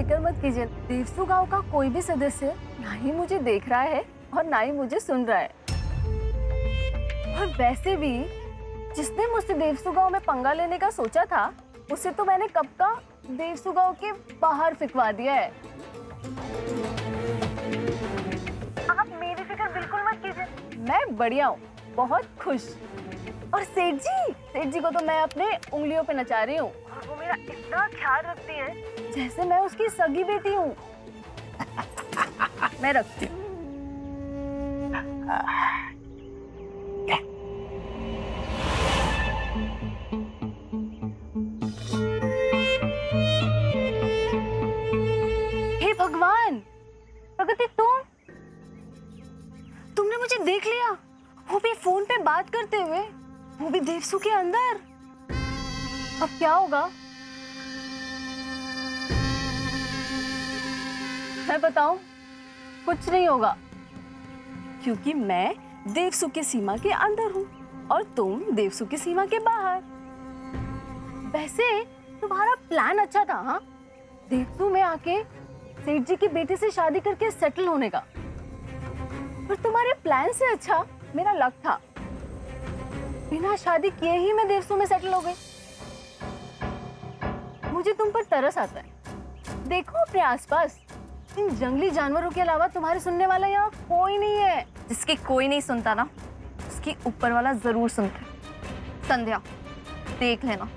फिक्र मत कीजिए, देवसू गांव का कोई भी सदस्य ना ही मुझे देख रहा है और ना ही मुझे सुन रहा है। और वैसे भी जिसने मुझसे देवसू गांव में पंगा लेने का सोचा था, उसे तो मैंने कब का देवसू गांव के बाहर फिकवा दिया है। आप मेरी फिक्र बिल्कुल मत कीजिए, मैं बढ़िया हूँ, बहुत खुश। और सेठ जी को तो मैं अपने उंगलियों पे नचा रही हूँ और वो मेरा इतना ख्याल रखती है जैसे मैं उसकी सगी बेटी हूँ। मैं रखती हूँ। हे भगवान, प्रगति तुमने मुझे देख लिया, वो भी फोन पे बात करते हुए, वो भी देवसू के अंदर। अब क्या होगा? मैं बताऊं? कुछ नहीं होगा, क्योंकि मैं देवसू की सीमा के अंदर हूं और तुम देवसू की सीमा के बाहर। वैसे तुम्हारा प्लान अच्छा था, हाँ? देवसू में आके सेठ जी की बेटी से शादी करके सेटल होने का। पर तुम्हारे प्लान से अच्छा मेरा लक था। बिना शादी किए ही मैं देवसू में सेटल हो गई। मुझे तुम पर तरस आता है। देखो अपने आसपास, इन जंगली जानवरों के अलावा तुम्हारे सुनने वाला यहाँ कोई नहीं है। जिसकी कोई नहीं सुनता ना, उसकी ऊपर वाला जरूर सुनता है। संध्या, देख लेना,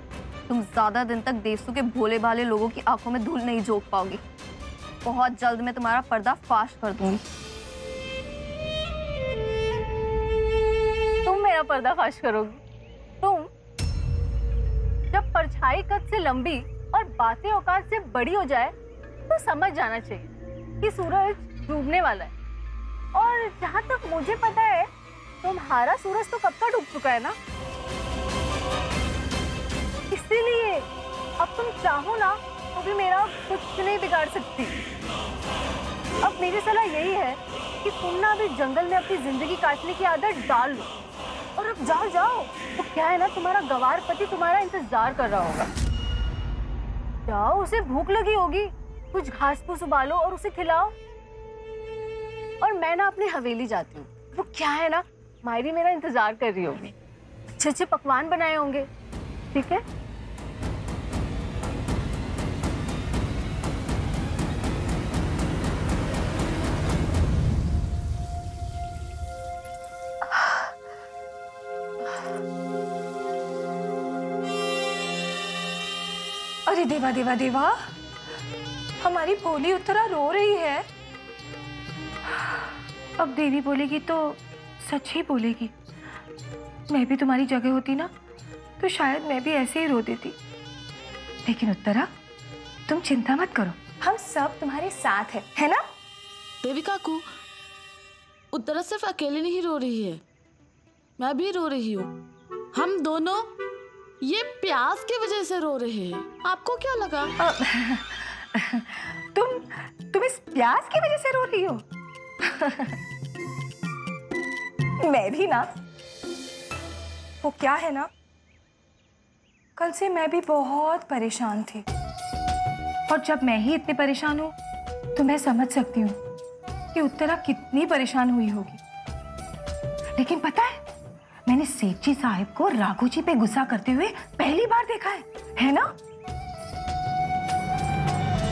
तुम ज्यादा दिन तक देवसू के भोले भाले लोगों की आंखों में धूल नहीं झोंक पाओगी। बहुत जल्द मैं तुम्हारा पर्दा फाश कर दूंगी। तुम मेरा पर्दाफाश करोगी? तुम? जब परछाई कद से लंबी और बातें औकात से बड़ी हो जाए तो समझ जाना चाहिए कि सूरज डूबने वाला है। और जहां तक मुझे पता है, तुम्हारा सूरज तो कब का डूब चुका है ना। इसीलिए अब तुम चाहो ना तो भी मेरा कुछ नहीं बिगाड़ सकती। अब मेरी सलाह यही है कि तुम ना अभी जंगल में अपनी जिंदगी काटने की आदत डाल लो और अब जाओ। तो क्या है ना, तुम्हारा गवार पति तुम्हारा इंतजार कर रहा होगा। जाओ, उसे भूख लगी होगी, कुछ घास फूस उबालो और उसे खिलाओ। और मैं ना अपनी हवेली जाती हूँ। वो क्या है ना, मायरी मेरा इंतजार कर रही होगी, अच्छे पकवान बनाए होंगे। ठीक है? अरे देवा देवा देवा, हमारी भोली उत्तरा रो रही है। अब देवी बोलेगी तो सच ही बोलेगी। मैं भी तुम्हारी जगह होती ना तो शायद मैं भी ऐसे ही रो देती। लेकिन उत्तरा, तुम चिंता मत करो, हम सब तुम्हारे साथ हैं, है ना? देवी काकू, उत्तरा सिर्फ अकेले नहीं रो रही है, मैं भी रो रही हूँ। हम दोनों ये प्यास की वजह से रो रहे हैं। आपको क्या लगा? तुम इस प्यास की वजह से रो रही हो? मैं भी ना। वो क्या है ना, कल से मैं भी बहुत परेशान थी, और जब मैं ही इतनी परेशान हूँ तो मैं समझ सकती हूँ कि उत्तरा कितनी परेशान हुई होगी। लेकिन पता है, मैंने सेठ जी साहब को राघू जी पे गुस्सा करते हुए पहली बार देखा है ना?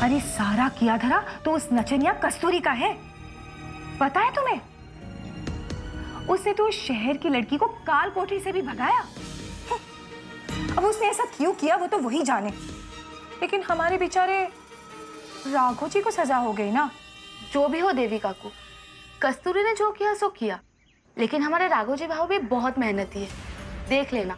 अरे सारा किया धरा तो उस नचनिया कस्तूरी का है, पता है तुम्हें? उसने तो उस शहर की लड़की को काल कोठरी से भी भगाया। अब उसने ऐसा क्यों किया वो तो वही जाने, लेकिन हमारे बेचारे राघू जी को सजा हो गई ना। जो भी हो देवी काकू, कस्तूरी ने जो किया सो किया, लेकिन हमारे राघव जी भाव भी बहुत मेहनती है। देख लेना,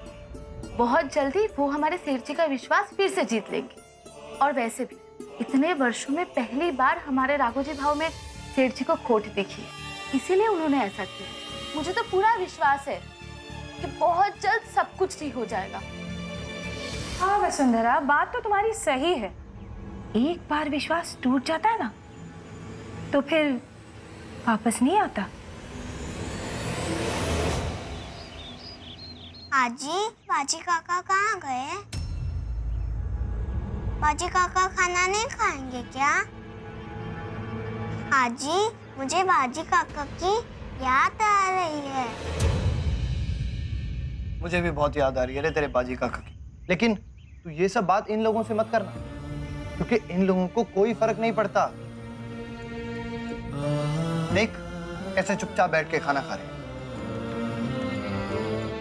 बहुत जल्दी वो हमारे सेठ जी का विश्वास फिर से जीत लेंगे। और वैसे भी इतने वर्षों में पहली बार हमारे राघव जी भाव में सेठ जी को खोट दिखी है, इसीलिए उन्होंने ऐसा किया। मुझे तो पूरा विश्वास है कि बहुत जल्द सब कुछ ठीक हो जाएगा। हाँ वसुंधरा, बात तो तुम्हारी सही है। एक बार विश्वास टूट जाता है ना तो फिर वापस नहीं आता। आजी, बाजी काका कहाँ गए? बाजी काका खाना नहीं खाएंगे क्या? आजी, मुझे बाजी काका की याद आ रही है। मुझे भी बहुत याद आ रही है रे तेरे बाजी काका की। लेकिन तू ये सब बात इन लोगों से मत करना, क्योंकि इन लोगों को कोई फर्क नहीं पड़ता। देख कैसे चुपचाप बैठ के खाना खा रहे हैं।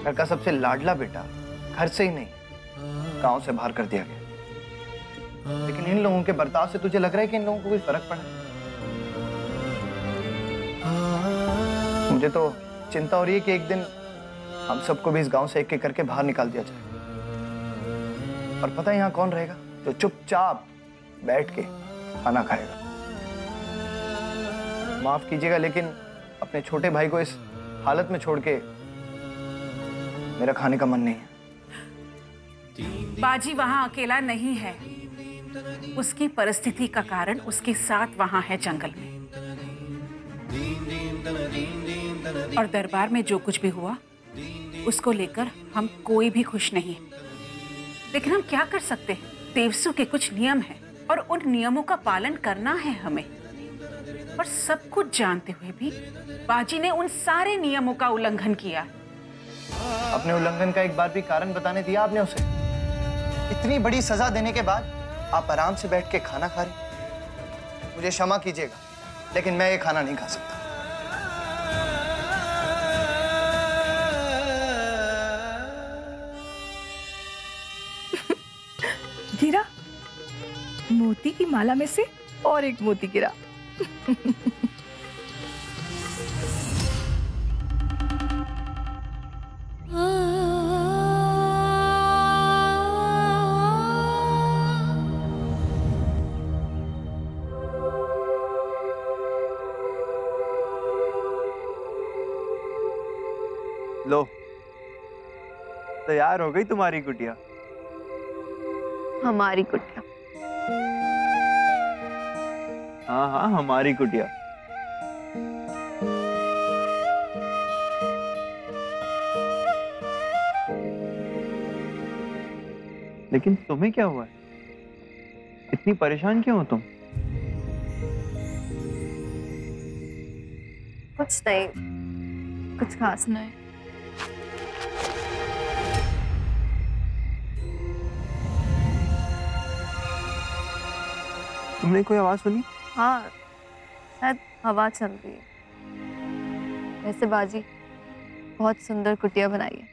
घर का सबसे लाडला बेटा घर से ही नहीं, गांव से बाहर कर दिया गया। लेकिन इन लोगों के बर्ताव से तुझे लग रहा है कि इन लोगों को कोई फर्क पड़ा? मुझे तो चिंता हो रही है कि एक दिन हम सबको भी इस गांव से एक-एक करके बाहर निकाल दिया जाए। और पता है यहाँ कौन रहेगा जो चुपचाप बैठ के खाना खाएगा? माफ कीजिएगा, लेकिन अपने छोटे भाई को इस हालत में छोड़ के मेरा खाने का मन नहीं है। बाजी वहां अकेला नहीं है। उसकी परिस्थिति का कारण उसके साथ वहां है जंगल में। और दरबार में जो कुछ भी हुआ उसको लेकर हम कोई भी खुश नहीं है। लेकिन हम क्या कर सकते हैं? देवसू के कुछ नियम हैं और उन नियमों का पालन करना है हमें। और सब कुछ जानते हुए भी बाजी ने उन सारे नियमों का उल्लंघन किया। अपने उल्लंघन का एक बार भी कारण बताने दिया आपने उसे? इतनी बड़ी सजा देने के बाद आप आराम से बैठ के खाना खा रहे। मुझे क्षमा कीजिएगा, लेकिन मैं ये खाना नहीं खा सकता। गिरा, मोती की माला में से और एक मोती गिरा। लो, तैयार हो गई तुम्हारी कुटिया। हमारी कुटिया? हाँ हाँ, हमारी कुटिया। लेकिन तुम्हें क्या हुआ है? इतनी परेशान क्यों हो तुम? कुछ नहीं, कुछ खास नहीं। तुमने कोई आवाज सुनी? हाँ, शायद हवा चल रही है। वैसे बाजी बहुत सुंदर कुटिया बनाई है।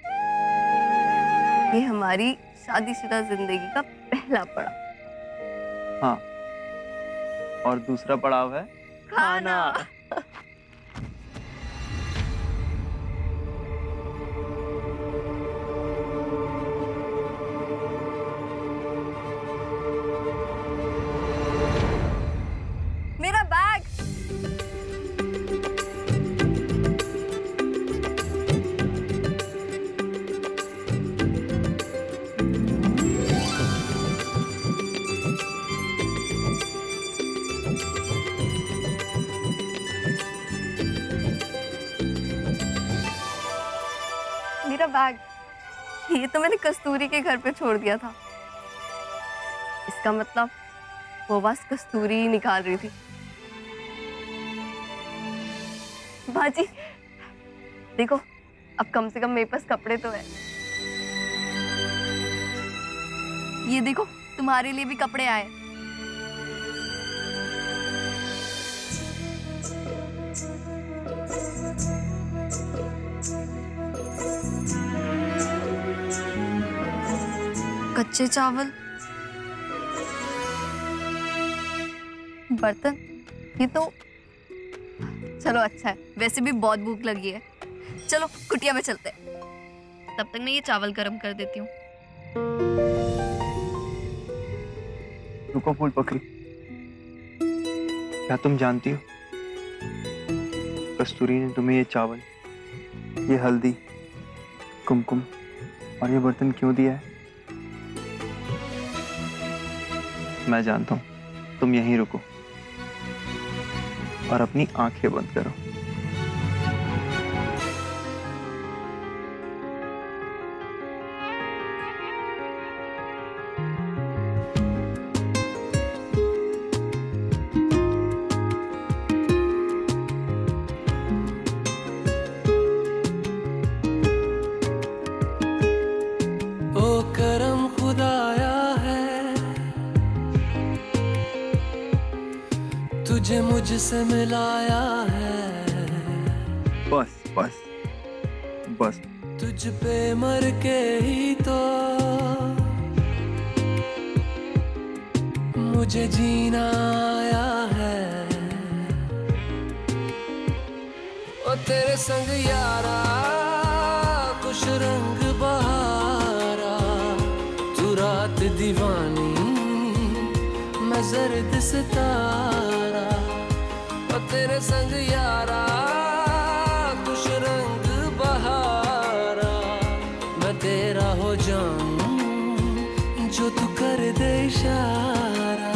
ये हमारी शादीशुदा जिंदगी का पहला पड़ाव। हाँ, और दूसरा पड़ाव है खाना। मेरा बैग। मेरा बैग, ये तो मैंने कस्तूरी के घर पे छोड़ दिया था। इसका मतलब वो बस कस्तूरी ही निकाल रही थी। बाजी देखो, अब कम से कम मेरे पास कपड़े तो है। ये देखो, तुम्हारे लिए भी कपड़े आए। कच्चे चावल, बर्तन, ये तो चलो अच्छा है। वैसे भी बहुत भूख लगी है। चलो कुटिया में चलते हैं। तब तक मैं ये चावल गर्म कर देती हूँ। रुको फूल पकड़ी, क्या तुम जानती हो कस्तूरी ने तुम्हें ये चावल, ये हल्दी, कुमकुम और ये बर्तन क्यों दिया है? मैं जानता हूँ। तुम यहीं रुको और अपनी आंखें बंद करो। तुझसे मिलाया है, बस बस बस तुझ पे मर के ही तो मुझे जीना आया है। ओ तेरे संग यारा कुछ रंग बहारा, तू रात दीवानी मैं जर्द सितारा। ओ तेरे संग यारा कुछ रंग बहारा, मैं तेरा हो जाऊं जो तू कर दे इशारा।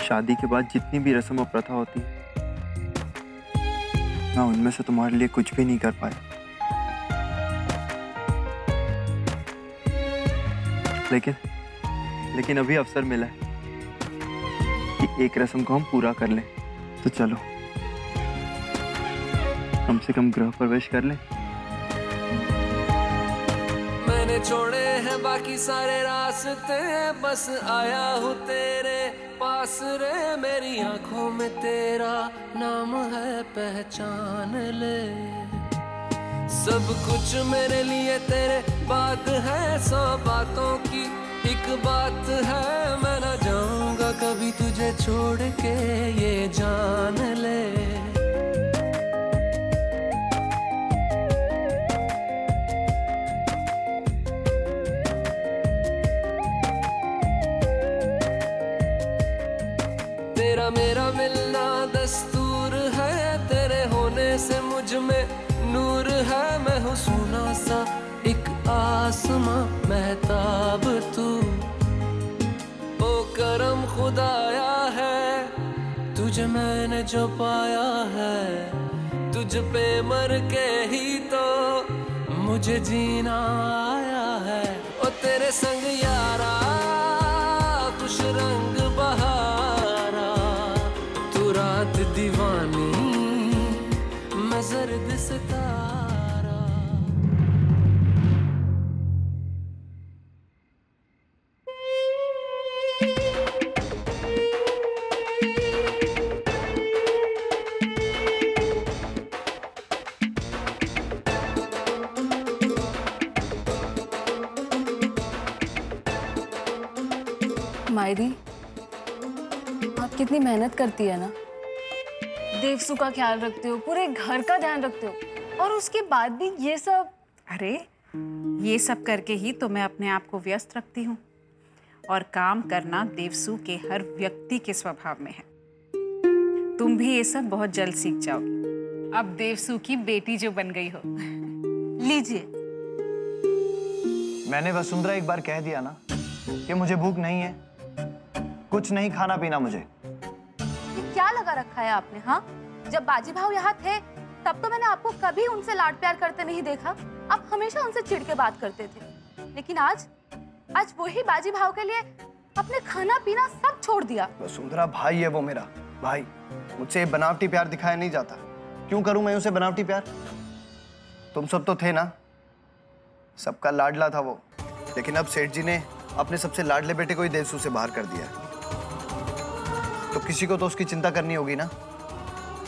शादी के बाद जितनी भी रस्म और प्रथा होती है, मैं उनमें से तुम्हारे लिए कुछ भी नहीं कर पाया। लेकिन अभी अवसर मिला है कि एक रस्म को हम पूरा कर लें। तो चलो कम से कम गृह प्रवेश कर लें। मैंने छोड़े हैं बाकी सारे रास्ते, बस आया हूँ तेरे पास रे। मेरी आंखों में तेरा नाम है, पहचान ले। सब कुछ मेरे लिए तेरे बात है, 100 बातों की एक बात है। मैं ना जाऊंगा कभी तुझे छोड़ के, ये जान ले। तेरा मेरा मिलना दस्तूर है, तेरे होने से मुझ में नूर है। मैं हूँ सोना सा एक आसमां महताब तू, ओ करम खुदाया है तुझे मैंने जो पाया है। तुझ पे मर के ही तो मुझे जीना आया है। ओ तेरे संग यारा कुछ रंग बहारा, तू रात दीवानी मैं जर्द सितारा। मायरी, आप कितनी मेहनत करती है ना, देवसु का ख्याल रखते हो, पूरे घर का ध्यान रखते हो, और उसके बाद भी ये सब। अरे ये सब करके ही तो मैं अपने आप को व्यस्त रखती हूँ, और काम करना देवसु के हर व्यक्ति के स्वभाव में है। तुम भी ये सब बहुत जल्द सीख जाओगी, अब देवसु की बेटी जो बन गई हो। लीजिए। मैंने वसुंधरा एक बार कह दिया ना कि मुझे भूख नहीं है, कुछ नहीं खाना पीना मुझे। ये क्या लगा रखा है आपने? हाँ, जब बाजी भाव यहाँ थे तब तो मैंने आपको कभी उनसे लाड प्यार करते नहीं देखा। आप हमेशा उनसे चिढ़ के बात करते थे, लेकिन आज वही बाजी भाव के लिए अपने खाना पीना सब छोड़ दिया। वसुंधरा भाई है वो मेरा भाई, मुझसे बनावटी प्यार दिखाया नहीं जाता। क्यों करूं मैं उसे बनावटी प्यार? तुम सब तो थे ना, सबका लाडला था वो। लेकिन अब सेठ जी ने अपने सबसे लाडले बेटे को ही देवसू से बाहर कर दिया है, तो किसी को तो उसकी चिंता करनी होगी ना।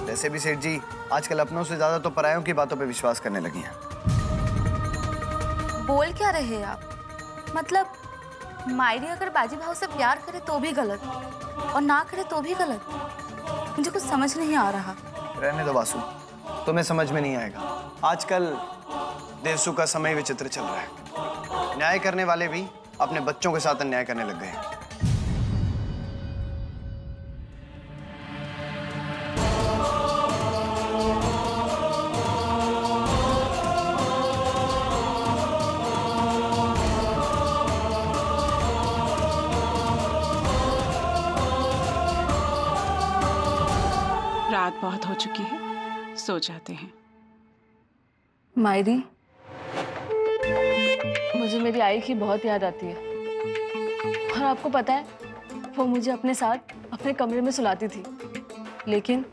वैसे भी सेठ जी आजकल अपनों से ज्यादा तो परायों की बातों पे विश्वास करने लगी हैं। बोल क्या रहे हैं आप? मतलब मायरी अगर बाजी भाव से प्यार करे तो भी गलत, और ना करे तो भी गलत? मुझे कुछ समझ नहीं आ रहा। रहने दो वासु, तुम्हें समझ में नहीं आएगा। आजकल देवसू का समय विचित्र चल रहा है। न्याय करने वाले भी अपने बच्चों के साथ अन्याय करने लग गए हैं। रात बहुत हो चुकी है, सो जाते हैं। मायरी, मुझे मेरी आई की बहुत याद आती है, और आपको पता है वो मुझे अपने साथ अपने कमरे में सुलाती थी, लेकिन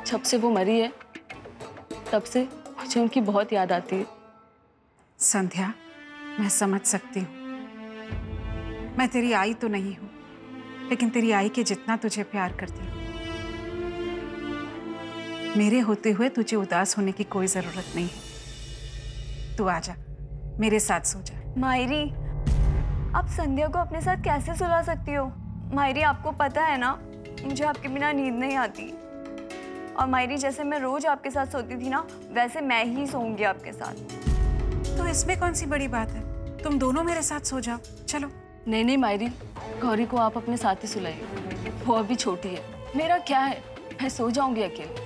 जब से वो मरी है तब से मुझे उनकी बहुत याद आती है। संध्या, मैं समझ सकती हूँ, मैं तेरी आई तो नहीं हूँ, लेकिन तेरी आई के जितना तुझे प्यार करती हूँ, मेरे होते हुए तुझे उदास होने की कोई जरूरत नहीं है। तू आजा, मेरे साथ सो जा। मायरी, आप संध्या को अपने साथ कैसे सुला सकती हो? मायरी, आपको पता है ना, मुझे आपके बिना नींद नहीं आती। और मायरी, जैसे मैं रोज आपके साथ सोती थी ना, वैसे मैं ही सोऊंगी आपके साथ। तो इसमें कौन सी बड़ी बात है? तुम दोनों मेरे साथ सो जाओ, चलो। नहीं मायरी, गौरी को आप अपने साथ ही सुलाइए, वो अभी छोटी है। मेरा क्या है, मैं सो जाऊंगी अकेले।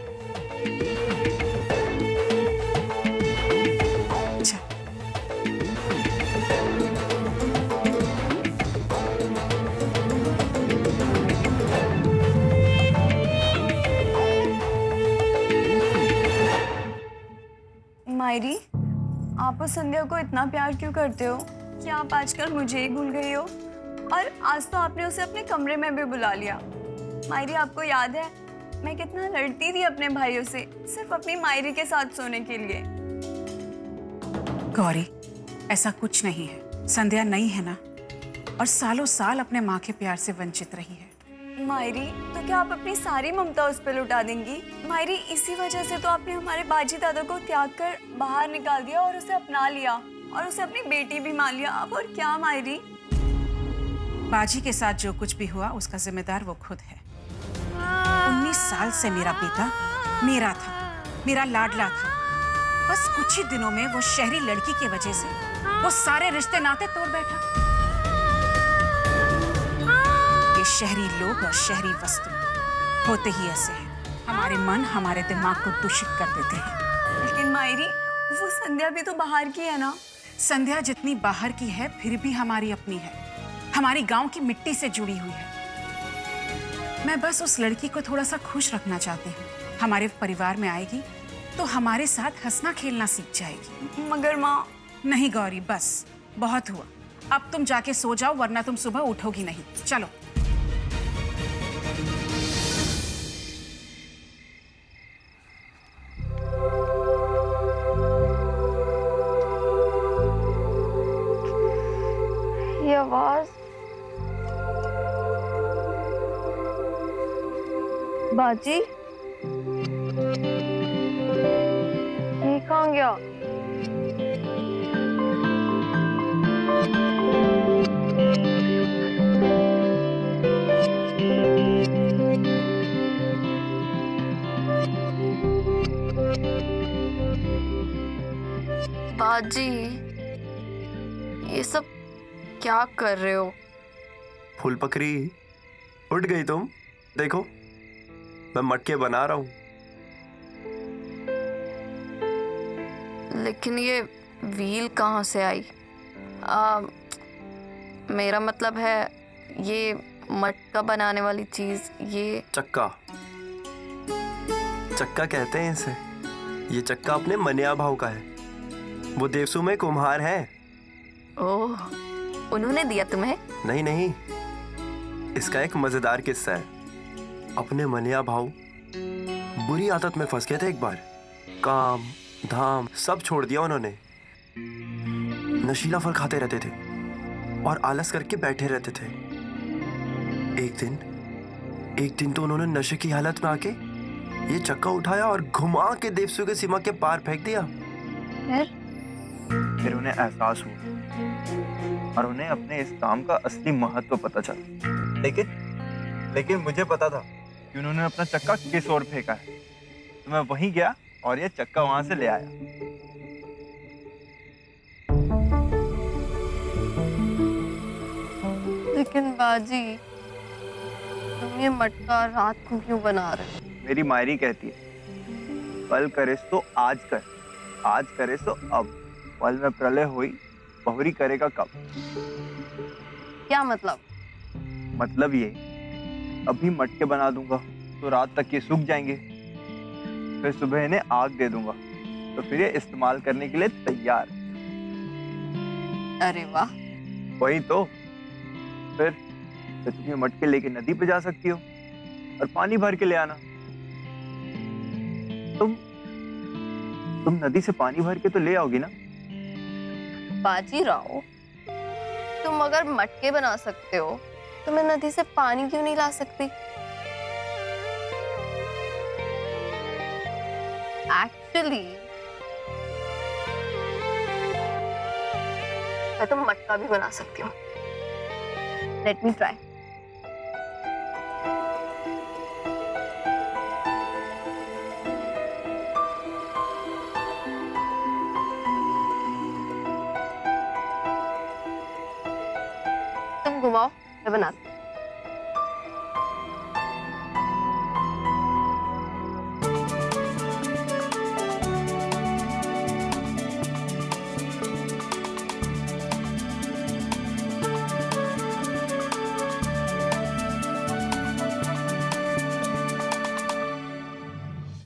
मायरी, आप उस संध्या को इतना प्यार क्यों करते हो कि आप आजकल मुझे ही भूल गई हो? और आज तो आपने उसे अपने कमरे में भी बुला लिया। मायरी, आपको याद है मैं कितना लड़ती थी अपने भाइयों से सिर्फ अपनी मायरी के साथ सोने के लिए। गौरी, ऐसा कुछ नहीं है। संध्या नई है ना, और सालों साल अपने माँ के प्यार से वंचित रही है। मायरी, तो क्या आप अपनी सारी ममता उस पर लुटा देंगी? मायरी, इसी वजह से तो आपने हमारे बाजी दादा को त्याग कर बाहर निकाल दिया और उसे अपना लिया और उसे अपनी बेटी भी मान लिया। अब और क्या मायरी? बाजी के साथ जो कुछ भी हुआ उसका जिम्मेदार वो खुद है। 19 साल से मेरा बेटा मेरा था, मेरा लाडला था। बस कुछ ही दिनों में वो शहरी लड़की की वजह से वो सारे रिश्ते नाते तोड़ बैठा। ये शहरी लोग और शहरी वस्तु होते ही ऐसे हैं, हमारे मन हमारे दिमाग को दूषित कर देते हैं। लेकिन मायरी, वो संध्या भी तो बाहर की है ना? संध्या जितनी बाहर की है फिर भी हमारी अपनी है, हमारी गांव की मिट्टी से जुड़ी हुई है। मैं बस उस लड़की को थोड़ा सा खुश रखना चाहती हूँ। हमारे परिवार में आएगी तो हमारे साथ हंसना खेलना सीख जाएगी। मगर माँ। नहीं गौरी, बस बहुत हुआ। अब तुम जाके सो जाओ, वरना तुम सुबह उठोगी नहीं। चलो। ये आवाज बाजी, ये कहाँ गया? बाजी, ये सब क्या कर रहे हो? फूल पकड़ी, उठ गई तुम? देखो, मैं मटके बना रहा हूं। लेकिन ये व्हील कहाँ से आई? मेरा मतलब है ये मटका बनाने वाली चीज, ये चक्का। चक्का कहते हैं इसे। ये चक्का अपने मनिया भाव का है, वो देवसू में कुम्हार है। ओह, उन्होंने दिया तुम्हें? नहीं नहीं, इसका एक मजेदार किस्सा है। अपने मनिया भाव बुरी आदत में फंस गए थे एक बार। काम धाम सब छोड़ दिया उन्होंने। नशीला फल खाते रहते थे और आलस करके बैठे रहते थे। एक दिन तो उन्होंने नशे की हालत में आके ये चक्का उठाया और घुमा के देवसू के सीमा के पार फेंक दिया। फिर उन्हें एहसास हुआ और उन्हें अपने इस काम का असली महत्व पता चला। लेकिन मुझे पता था कि उन्होंने अपना चक्का किस ओर फेंका है, तो मैं वहीं गया और ये चक्का वहां से ले आया। लेकिन बाजी, तुम ये मटका रात को क्यों बना रहे हो? मेरी मायरी कहती है, कल करे तो आज कर, आज करे तो अब, पल में प्रलय हुई बहुरी करेगा कब। क्या मतलब? मतलब ये, अभी मटके बना दूंगा तो रात तक ये सूख जाएंगे, फिर सुबह इन्हें आग दे दूंगा तो फिर ये इस्तेमाल करने के लिए तैयार। अरे वाह। वही तो। फिर तुम ये मटके लेके नदी पे जा सकती हो और पानी भर के ले आना। तुम नदी से पानी भर के तो ले आओगी ना? बाजी राव, तुम अगर मटके बना सकते हो तो मैं नदी से पानी क्यों नहीं ला सकती? एक्चुअली मैं तो मटका भी बना सकती हूँ। Let me try. तुम घुमाओ, मैं बनाती हूँ।